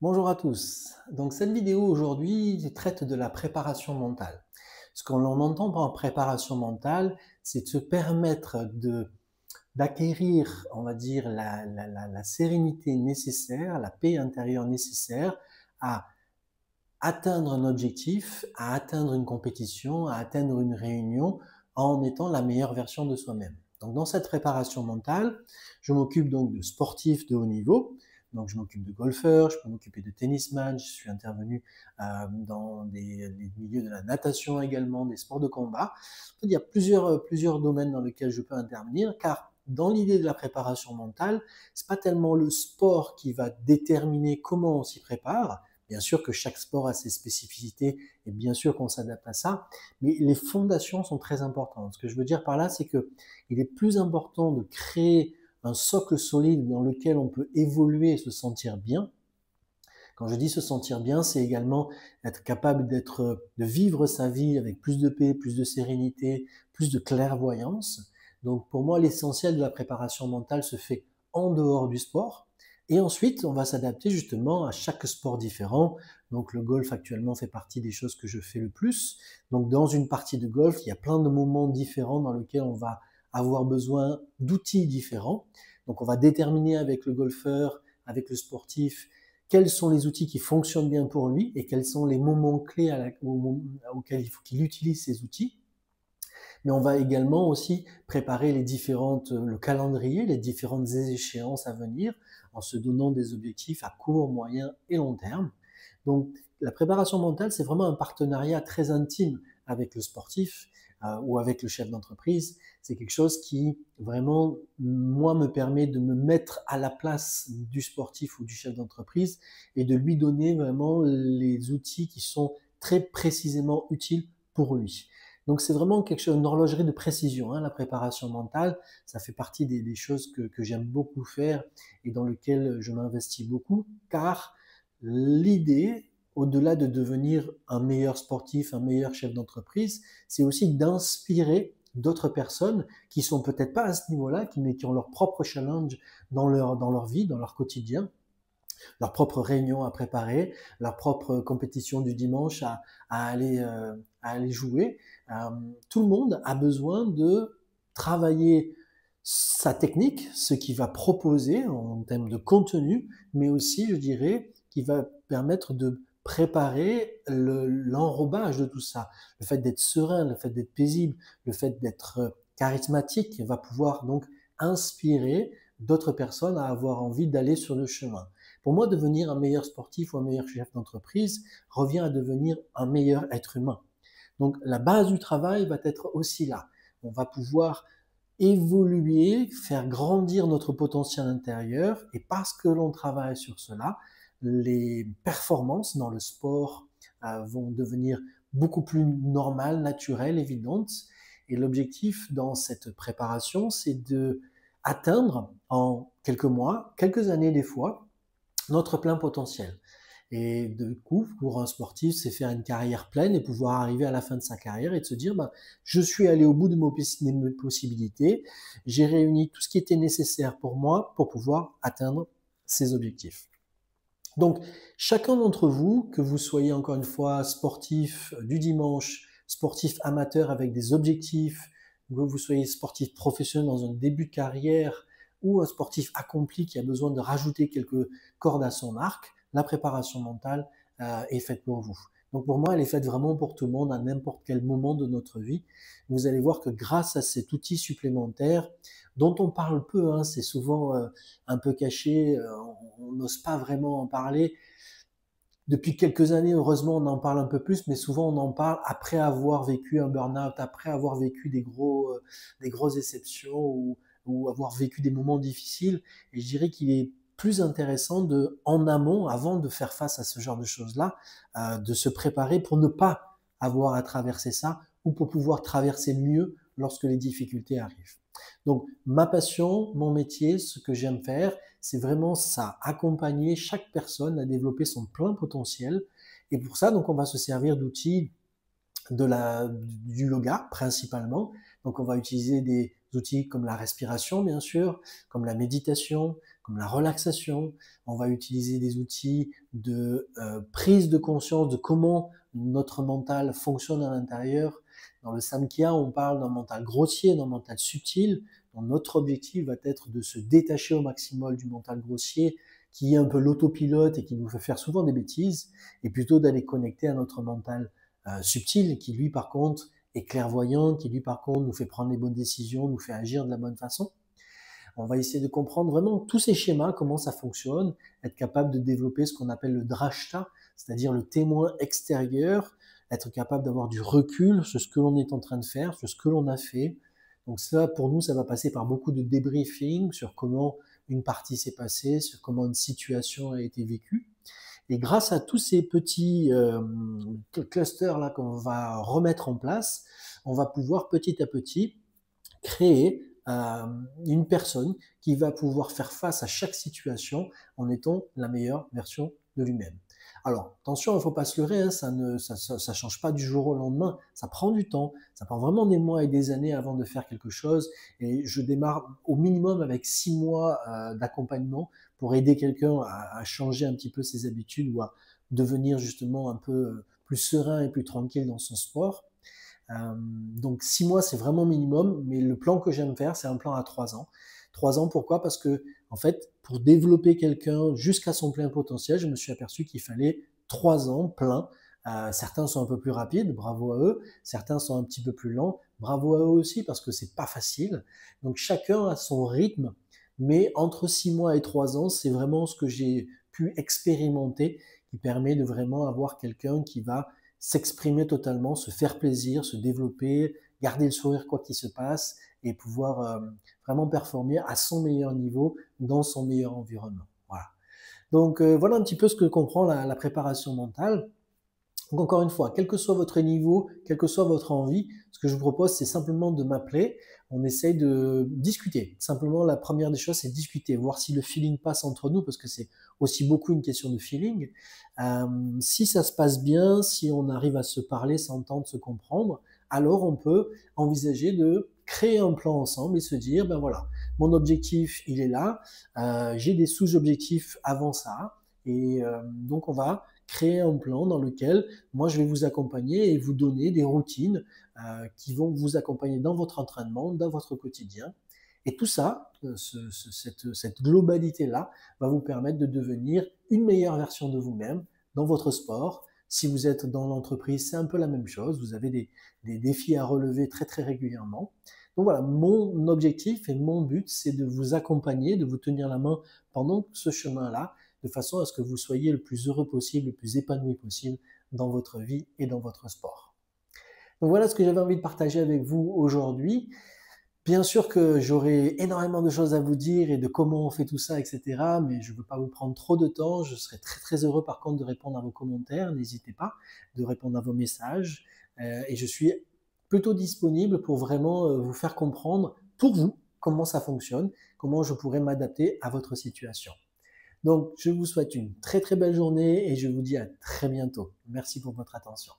Bonjour à tous. Donc cette vidéo aujourd'hui traite de la préparation mentale. Ce qu'on entend par préparation mentale, c'est de se permettre d'acquérir, on va dire, la sérénité nécessaire, la paix intérieure nécessaire à atteindre un objectif, à atteindre une compétition, à atteindre une réunion en étant la meilleure version de soi-même. Donc dans cette préparation mentale, je m'occupe donc de sportifs de haut niveau. Donc je m'occupe de golfeurs, je peux m'occuper de tennisman, je suis intervenu dans les milieux de la natation également, des sports de combat. Il y a plusieurs domaines dans lesquels je peux intervenir, car dans l'idée de la préparation mentale, c'est pas tellement le sport qui va déterminer comment on s'y prépare. Bien sûr que chaque sport a ses spécificités et bien sûr qu'on s'adapte à ça, mais les fondations sont très importantes. Ce que je veux dire par là, c'est que il est plus important de créer un socle solide dans lequel on peut évoluer et se sentir bien. Quand je dis se sentir bien, c'est également être capable de vivre sa vie avec plus de paix, plus de sérénité, plus de clairvoyance. Donc pour moi, l'essentiel de la préparation mentale se fait en dehors du sport. Et ensuite, on va s'adapter justement à chaque sport différent. Donc le golf actuellement fait partie des choses que je fais le plus. Donc dans une partie de golf, il y a plein de moments différents dans lesquels on va avoir besoin d'outils différents. Donc on va déterminer avec le golfeur, avec le sportif, quels sont les outils qui fonctionnent bien pour lui et quels sont les moments clés auxquels il faut qu'il utilise ces outils. Mais on va également aussi préparer le calendrier, les différentes échéances à venir en se donnant des objectifs à court, moyen et long terme. Donc la préparation mentale, c'est vraiment un partenariat très intime avec le sportif ou avec le chef d'entreprise. C'est quelque chose qui vraiment, moi, me permet de me mettre à la place du sportif ou du chef d'entreprise et de lui donner vraiment les outils qui sont très précisément utiles pour lui. Donc c'est vraiment quelque chose, une horlogerie de précision, hein, la préparation mentale. Ça fait partie des choses que j'aime beaucoup faire et dans lesquelles je m'investis beaucoup, car l'idée, au-delà de devenir un meilleur sportif, un meilleur chef d'entreprise, c'est aussi d'inspirer d'autres personnes qui sont peut-être pas à ce niveau-là, mais qui ont leur propre challenge dans leur vie, dans leur quotidien, leur propre réunion à préparer, leur propre compétition du dimanche à aller jouer. Tout le monde a besoin de travailler sa technique, ce qui va proposer en termes de contenu, mais aussi, je dirais, qui va permettre de préparer l'enrobage de tout ça. Le fait d'être serein, le fait d'être paisible, le fait d'être charismatique va pouvoir donc inspirer d'autres personnes à avoir envie d'aller sur le chemin. Pour moi, devenir un meilleur sportif ou un meilleur chef d'entreprise revient à devenir un meilleur être humain. Donc la base du travail va être aussi là. On va pouvoir évoluer, faire grandir notre potentiel intérieur et parce que l'on travaille sur cela, les performances dans le sport vont devenir beaucoup plus normales, naturelles, évidentes. Et l'objectif dans cette préparation, c'est de atteindre en quelques mois, quelques années des fois, notre plein potentiel. Et du coup, pour un sportif, c'est faire une carrière pleine et pouvoir arriver à la fin de sa carrière et de se dire, ben, je suis allé au bout de mes possibilités, j'ai réuni tout ce qui était nécessaire pour moi pour pouvoir atteindre ces objectifs. Donc, chacun d'entre vous, que vous soyez encore une fois sportif du dimanche, sportif amateur avec des objectifs, que vous soyez sportif professionnel dans un début de carrière ou un sportif accompli qui a besoin de rajouter quelques cordes à son arc, la préparation mentale est faite pour vous. Donc pour moi, elle est faite vraiment pour tout le monde à n'importe quel moment de notre vie. Vous allez voir que grâce à cet outil supplémentaire, dont on parle peu, hein, c'est souvent un peu caché, on n'ose pas vraiment en parler. Depuis quelques années, heureusement, on en parle un peu plus, mais souvent on en parle après avoir vécu un burn-out, après avoir vécu des grosses déceptions ou avoir vécu des moments difficiles. Et je dirais qu'il est plus intéressant en amont, avant de faire face à ce genre de choses-là, de se préparer pour ne pas avoir à traverser ça ou pour pouvoir traverser mieux lorsque les difficultés arrivent. Donc, ma passion, mon métier, ce que j'aime faire, c'est vraiment ça, accompagner chaque personne à développer son plein potentiel. Et pour ça, donc, on va se servir d'outils du yoga principalement. Donc, on va utiliser des outils comme la respiration, bien sûr, comme la méditation, comme la relaxation. On va utiliser des outils de prise de conscience de comment notre mental fonctionne à l'intérieur. Dans le Samkhya, on parle d'un mental grossier, d'un mental subtil. Donc notre objectif va être de se détacher au maximum du mental grossier, qui est un peu l'autopilote et qui nous fait faire souvent des bêtises, et plutôt d'aller connecter à notre mental subtil, qui lui par contre est clairvoyant, qui lui par contre nous fait prendre les bonnes décisions, nous fait agir de la bonne façon. On va essayer de comprendre vraiment tous ces schémas, comment ça fonctionne, être capable de développer ce qu'on appelle le drashta, c'est-à-dire le témoin extérieur, être capable d'avoir du recul sur ce que l'on est en train de faire, sur ce que l'on a fait. Donc ça, pour nous, ça va passer par beaucoup de débriefing sur comment une partie s'est passée, sur comment une situation a été vécue. Et grâce à tous ces petits clusters là qu'on va remettre en place, on va pouvoir petit à petit créer une personne qui va pouvoir faire face à chaque situation en étant la meilleure version de lui-même. Alors, attention, il ne faut pas se leurrer, hein, ça change pas du jour au lendemain, ça prend du temps, ça prend vraiment des mois et des années avant de faire quelque chose, et je démarre au minimum avec 6 mois d'accompagnement pour aider quelqu'un à changer un petit peu ses habitudes ou à devenir justement un peu plus serein et plus tranquille dans son sport. Donc 6 mois, c'est vraiment minimum, mais le plan que j'aime faire, c'est un plan à 3 ans. 3 ans, pourquoi? Parce que, en fait, pour développer quelqu'un jusqu'à son plein potentiel, je me suis aperçu qu'il fallait 3 ans plein. Certains sont un peu plus rapides, bravo à eux. Certains sont un petit peu plus lents, bravo à eux aussi, parce que c'est pas facile. Donc chacun a son rythme, mais entre 6 mois et 3 ans, c'est vraiment ce que j'ai pu expérimenter qui permet de vraiment avoir quelqu'un qui va s'exprimer totalement, se faire plaisir, se développer, garder le sourire quoi qu'il se passe et pouvoir vraiment performer à son meilleur niveau dans son meilleur environnement. Voilà. Donc voilà un petit peu ce que comprend la préparation mentale. Donc encore une fois, quel que soit votre niveau, quelle que soit votre envie, ce que je vous propose, c'est simplement de m'appeler. On essaye de discuter. Simplement, la première des choses, c'est discuter, voir si le feeling passe entre nous, parce que c'est aussi beaucoup une question de feeling. Si ça se passe bien, si on arrive à se parler, s'entendre, se comprendre, alors on peut envisager de créer un plan ensemble et se dire, ben voilà, mon objectif, il est là, j'ai des sous-objectifs avant ça, et donc on va créer un plan dans lequel moi je vais vous accompagner et vous donner des routines qui vont vous accompagner dans votre entraînement, dans votre quotidien. Et tout ça, cette globalité-là, va vous permettre de devenir une meilleure version de vous-même dans votre sport. Si vous êtes dans l'entreprise, c'est un peu la même chose. Vous avez des défis à relever très très régulièrement. Donc voilà, mon objectif et mon but, c'est de vous accompagner, de vous tenir la main pendant ce chemin-là, de façon à ce que vous soyez le plus heureux possible, le plus épanoui possible dans votre vie et dans votre sport. Donc voilà ce que j'avais envie de partager avec vous aujourd'hui. Bien sûr que j'aurai énormément de choses à vous dire et de comment on fait tout ça, etc. Mais je ne veux pas vous prendre trop de temps. Je serai très très heureux par contre de répondre à vos commentaires. N'hésitez pas de répondre à vos messages. Et je suis plutôt disponible pour vraiment vous faire comprendre pour vous comment ça fonctionne, comment je pourrais m'adapter à votre situation. Donc, je vous souhaite une très très belle journée et je vous dis à très bientôt. Merci pour votre attention.